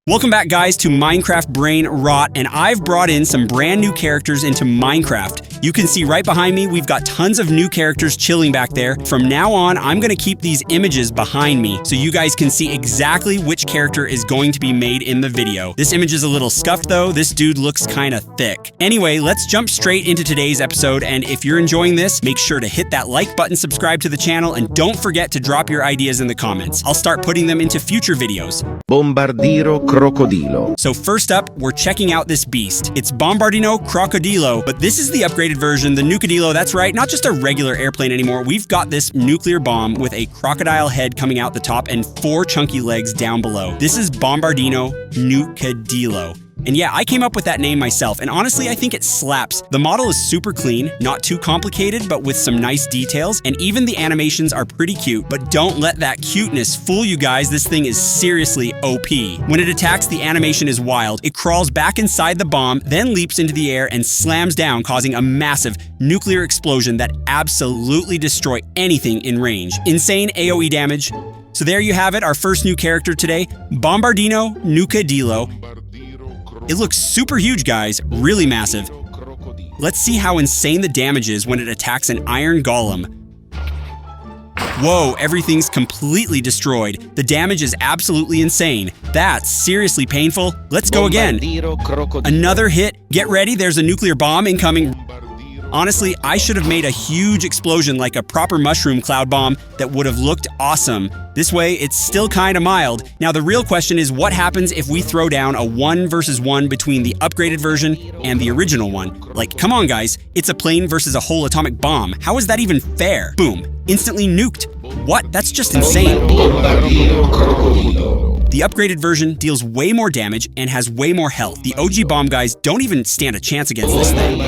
Welcome back, guys, to Minecraft Brain Rot, and I've brought in some brand new characters into Minecraft. You can see right behind me, we've got tons of new characters chilling back there. From now on, I'm gonna keep these images behind me so you guys can see exactly which character is going to be made in the video. This image is a little scuffed though, this dude looks kinda thick. Anyway, let's jump straight into today's episode, and if you're enjoying this, make sure to hit that like button, subscribe to the channel, and don't forget to drop your ideas in the comments. I'll start putting them into future videos. Bombardino Crocodilo. So first up, we're checking out this beast. It's Bombardino Crocodilo, but this is the upgraded version, the Nucadilo. That's right, not just a regular airplane anymore. We've got this nuclear bomb with a crocodile head coming out the top and 4 chunky legs down below. This is Bombardino Nucadilo. And yeah, I came up with that name myself, and honestly, I think it slaps. The model is super clean, not too complicated, but with some nice details, and even the animations are pretty cute, but don't let that cuteness fool you guys. This thing is seriously OP. When it attacks, the animation is wild. It crawls back inside the bomb, then leaps into the air and slams down, causing a massive nuclear explosion that absolutely destroys anything in range. Insane AoE damage. So there you have it, our first new character today, Bombardino Nucadilo. It looks super huge, guys, really massive. Let's see how insane the damage is when it attacks an iron golem. Whoa, everything's completely destroyed. The damage is absolutely insane. That's seriously painful. Let's go again. Another hit. Get ready, there's a nuclear bomb incoming. Honestly, I should have made a huge explosion like a proper mushroom cloud bomb that would have looked awesome. This way, it's still kinda mild. Now the real question is what happens if we throw down a 1 versus 1 between the upgraded version and the original one? Like, come on guys, it's a plane versus a whole atomic bomb. How is that even fair? Boom, instantly nuked. What? That's just insane. The upgraded version deals way more damage and has way more health. The OG bomb guys don't even stand a chance against this thing.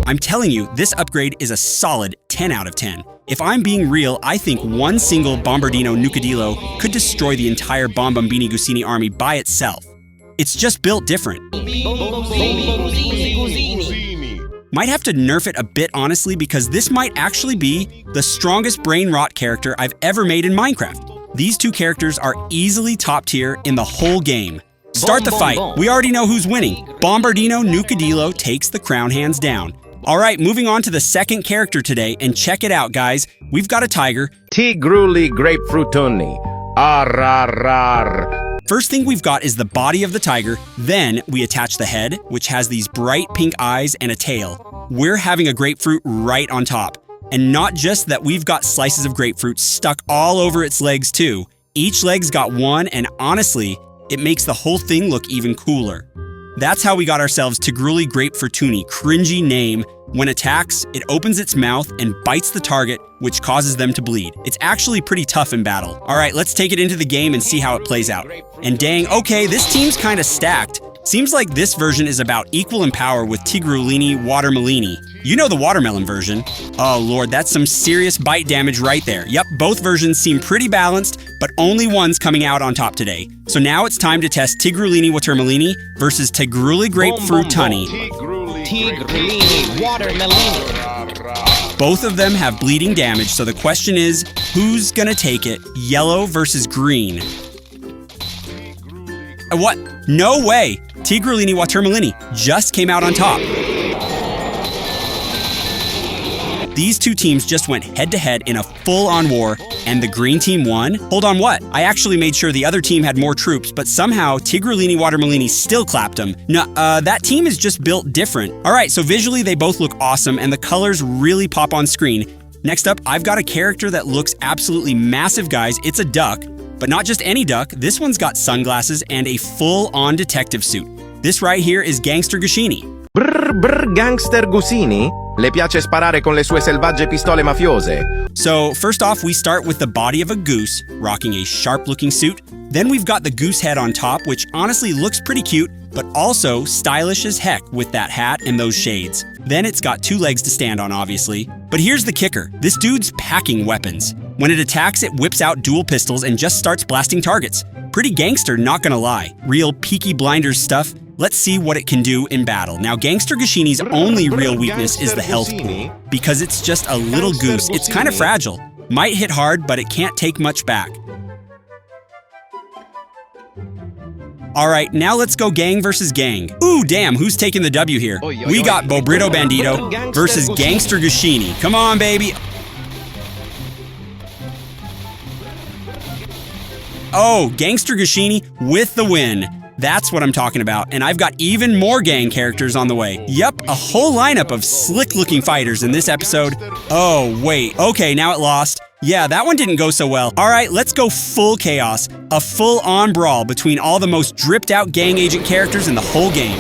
I'm telling you, this upgrade is a solid 10 out of 10. If I'm being real, I think one single Bombardino Nucadilo could destroy the entire Bombardino Crocodilo army by itself. It's just built different. Might have to nerf it a bit, honestly, because this might actually be the strongest brain rot character I've ever made in Minecraft. These two characters are easily top tier in the whole game. Start the fight. We already know who's winning. Bombardino Nucadilo takes the crown hands down. All right, moving on to the second character today, and check it out, guys. We've got a tiger. Tigruli Grapefruitoni. Arrar. First thing we've got is the body of the tiger, then we attach the head, which has these bright pink eyes and a tail. We're having a grapefruit right on top. And not just that, we've got slices of grapefruit stuck all over its legs too. Each leg's got one, and honestly, it makes the whole thing look even cooler. That's how we got ourselves Tigruli Grapefruitoni, cringy name. When attacks, it opens its mouth and bites the target, which causes them to bleed. It's actually pretty tough in battle. All right, let's take it into the game and see how it plays out. And dang, okay, this team's kinda stacked. Seems like this version is about equal in power with Tigrulini Watermelini. You know the watermelon version. Oh lord, that's some serious bite damage right there. Yep, both versions seem pretty balanced, but only one's coming out on top today. So now it's time to test Tigrulini Watermelini versus Tigruli Grapefruitoni. Tigrulini Watermelini. Both of them have bleeding damage, so the question is, who's gonna take it? Yellow versus green. What? No way! Tigrulini Watermelini just came out on top. These two teams just went head-to-head in a full-on war, and the green team won? Hold on, what? I actually made sure the other team had more troops, but somehow Tigrulini Watermelini still clapped them. No, that team is just built different. Alright, so visually they both look awesome, and the colors really pop on screen. Next up, I've got a character that looks absolutely massive, guys. It's a duck. But not just any duck, this one's got sunglasses and a full-on detective suit. This right here is Gangster Guini. Gangster Guini? Le piace sparare con le sue selvagge pistole mafiose. So first off, we start with the body of a goose, rocking a sharp-looking suit. Then we've got the goose head on top, which honestly looks pretty cute, but also stylish as heck with that hat and those shades. Then it's got 2 legs to stand on, obviously. But here's the kicker. This dude's packing weapons. When it attacks, it whips out dual pistols and just starts blasting targets. Pretty gangster, not gonna lie. Real Peaky Blinders stuff. Let's see what it can do in battle. Now, Gangster Guini's only real weakness is the health pool. Because it's just a little goose, it's kind of fragile. Might hit hard, but it can't take much back. Alright, now let's go gang versus gang. Ooh, damn, who's taking the W here? We got Bombardino versus Gangster Guini. Come on, baby. Oh, Gangster Guini with the win. That's what I'm talking about, and I've got even more gang characters on the way. Yup, a whole lineup of slick-looking fighters in this episode. Oh, wait. Okay, now it lost. Yeah, that one didn't go so well. Alright, let's go full chaos. A full-on brawl between all the most dripped-out gang agent characters in the whole game.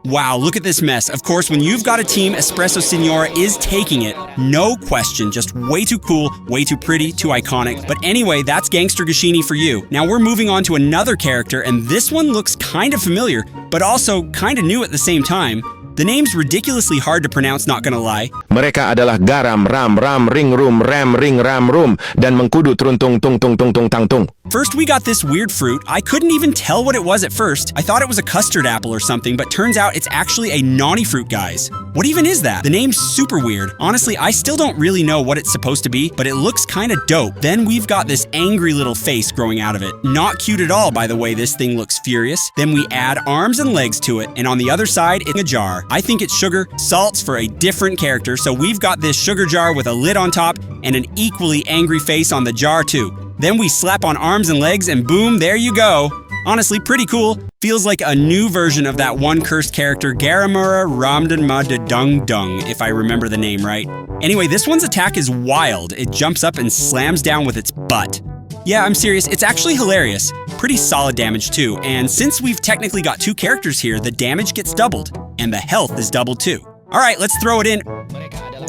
Wow, look at this mess. Of course, when you've got a team, Espresso Signora is taking it. No question, just way too cool, way too pretty, too iconic. But anyway, that's Gangster Guini for you. Now we're moving on to another character, and this one looks kind of familiar, but also kind of new at the same time. The name's ridiculously hard to pronounce, not gonna lie. Mereka adalah garam, ram, ring, rum, ram, ring, ram, rum, dan mengkudu truntung, tung, tung, tung, tung, tang, tung. First, we got this weird fruit. I couldn't even tell what it was at first. I thought it was a custard apple or something, but turns out it's actually a naughty fruit, guys. What even is that? The name's super weird. Honestly, I still don't really know what it's supposed to be, but it looks kinda dope. Then we've got this angry little face growing out of it. Not cute at all, by the way, this thing looks furious. Then we add arms and legs to it, and on the other side, it's a jar. I think it's sugar, salts for a different character, so we've got this sugar jar with a lid on top and an equally angry face on the jar too. Then we slap on arms and legs and boom, there you go. Honestly, pretty cool. Feels like a new version of that one cursed character, Garamura Ramdan Dung Dung, if I remember the name right. Anyway, this one's attack is wild. It jumps up and slams down with its butt. Yeah, I'm serious, it's actually hilarious. Pretty solid damage too, and since we've technically got two characters here, the damage gets doubled, and the health is doubled too. Alright, let's throw it in.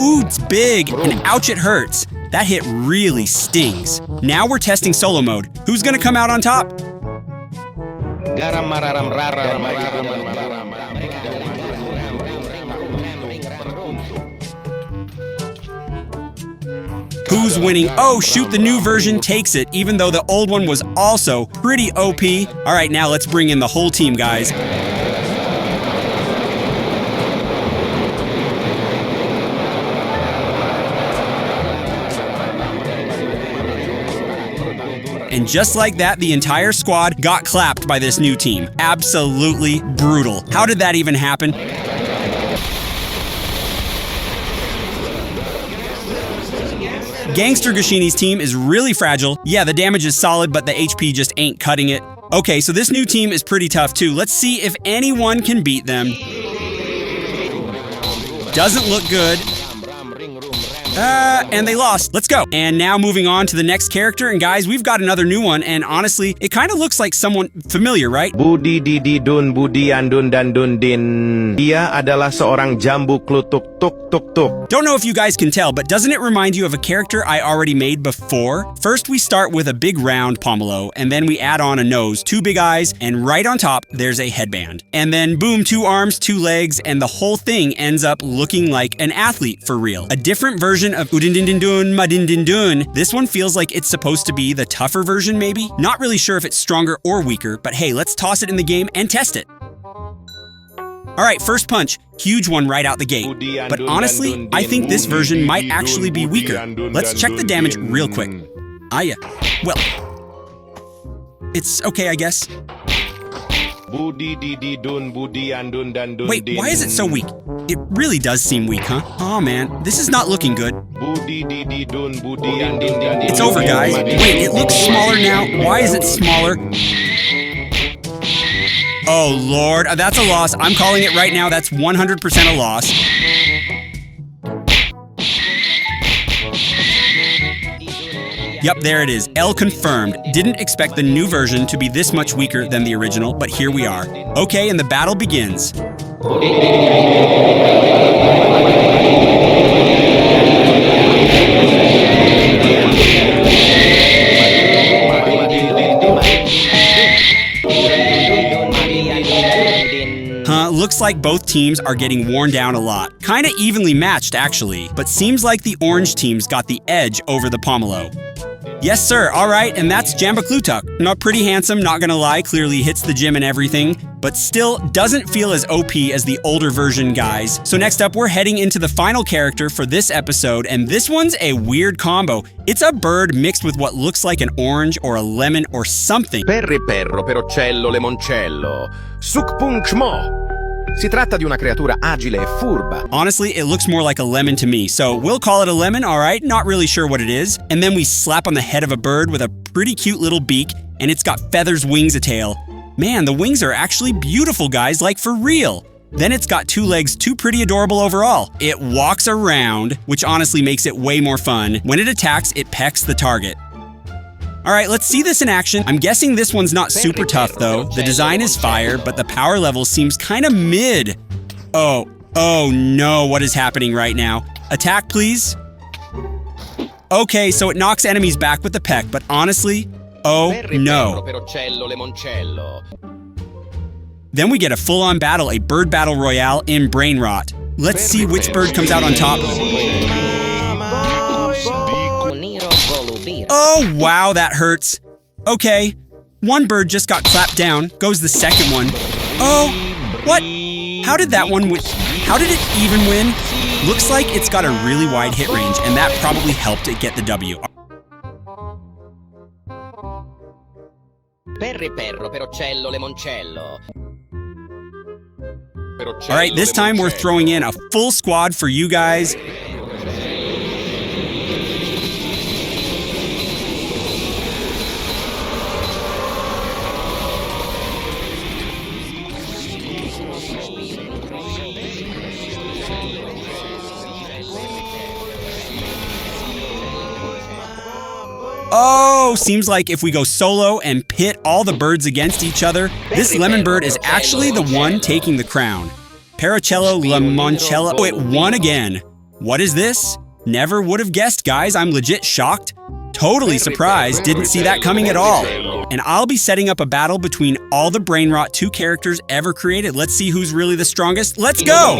Ooh, it's big, and ouch, it hurts. That hit really stings. Now we're testing solo mode. Who's gonna come out on top? Who's winning? Oh shoot, the new version takes it, even though the old one was also pretty OP. Alright, now let's bring in the whole team, guys. And just like that, the entire squad got clapped by this new team. Absolutely brutal. How did that even happen? Gangster Guini's team is really fragile. Yeah, the damage is solid, but the HP just ain't cutting it. Okay, so this new team is pretty tough too. Let's see if anyone can beat them. Doesn't look good. And they lost. Let's go. And now moving on to the next character. And guys, we've got another new one. And honestly, it kind of looks like someone familiar, right? Budi Didi Dun Budi Andun dan Dun Din. Dia adalah seorang Jamba Clut tuk tuk tuk tuk. Don't know if you guys can tell, but doesn't it remind you of a character I already made before? First, we start with a big round pomelo, and then we add on a nose, two big eyes, and right on top, there's a headband. And then boom, two arms, two legs, and the whole thing ends up looking like an athlete for real. A different version of Dindun Mindun. This one feels like it's supposed to be the tougher version, maybe? Not really sure if it's stronger or weaker, but hey, let's toss it in the game and test it. Alright, first punch. Huge one right out the gate. But honestly, I think this version might actually be weaker. Let's check the damage real quick. Well, it's okay, I guess. Wait, why is it so weak? It really does seem weak, huh? Aw, man, this is not looking good. It's over, guys. Wait, it looks smaller now. Why is it smaller? Oh, Lord, that's a loss. I'm calling it right now. That's 100% a loss. Yep, there it is. L confirmed. Didn't expect the new version to be this much weaker than the original, but here we are. Okay, and the battle begins. Looks like both teams are getting worn down a lot. Kinda evenly matched, actually, but seems like the orange team's got the edge over the pomelo. Yes, sir. All right, and that's Jamba Clut. Not pretty handsome, not gonna lie, clearly hits the gym and everything, but still doesn't feel as OP as the older version guys. So next up, we're heading into the final character for this episode, and this one's a weird combo. It's a bird mixed with what looks like an orange or a lemon or something. Perri perro, perocello, lemoncello. Sukpunchmo. Si tratta di una creatura agile e furba. Honestly, it looks more like a lemon to me, so we'll call it a lemon, all right? Not really sure what it is. And then we slap on the head of a bird with a pretty cute little beak, and it's got feathers, wings, a tail. Man, the wings are actually beautiful, guys, like for real. Then it's got 2 legs, too pretty adorable overall. It walks around, which honestly makes it way more fun. When it attacks, it pecks the target. All right, let's see this in action. I'm guessing this one's not super tough though. The design is fire, but the power level seems kind of mid. Oh no, what is happening right now? Attack, please. Okay, so it knocks enemies back with the peck, but honestly, oh no. Then we get a full-on battle, a bird battle royale in BRAINROT. Let's see which bird comes out on top. Oh, wow, that hurts. Okay, one bird just got clapped down. Goes the second one. Oh, what? How did that one win? How did it even win? Looks like it's got a really wide hit range, and that probably helped it get the W. Perri perro, perocello, lemoncello. All right, this time we're throwing in a full squad for you guys. Oh, seems like if we go solo and pit all the birds against each other, this lemon bird is actually the one taking the crown. Paracello, Lemoncello, oh, it won again. What is this? Never would have guessed, guys. I'm legit shocked. Totally surprised, didn't see that coming at all. And I'll be setting up a battle between all the BRAINROT 2 characters ever created. Let's see who's really the strongest. Let's go!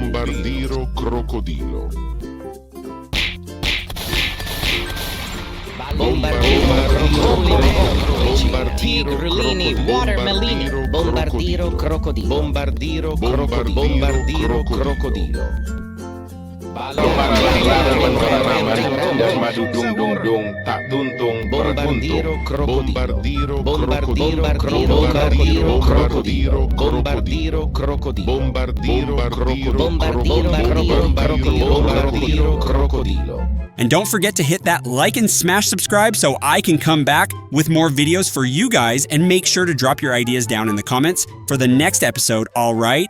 Bombardino Crocodilo. Tigrulini, watermelini, Bombardino Crocodilo. Bombardino Crocodilo. And don't forget to hit that like and smash subscribe so I can come back with more videos for you guys, and make sure to drop your ideas down in the comments for the next episode, all right?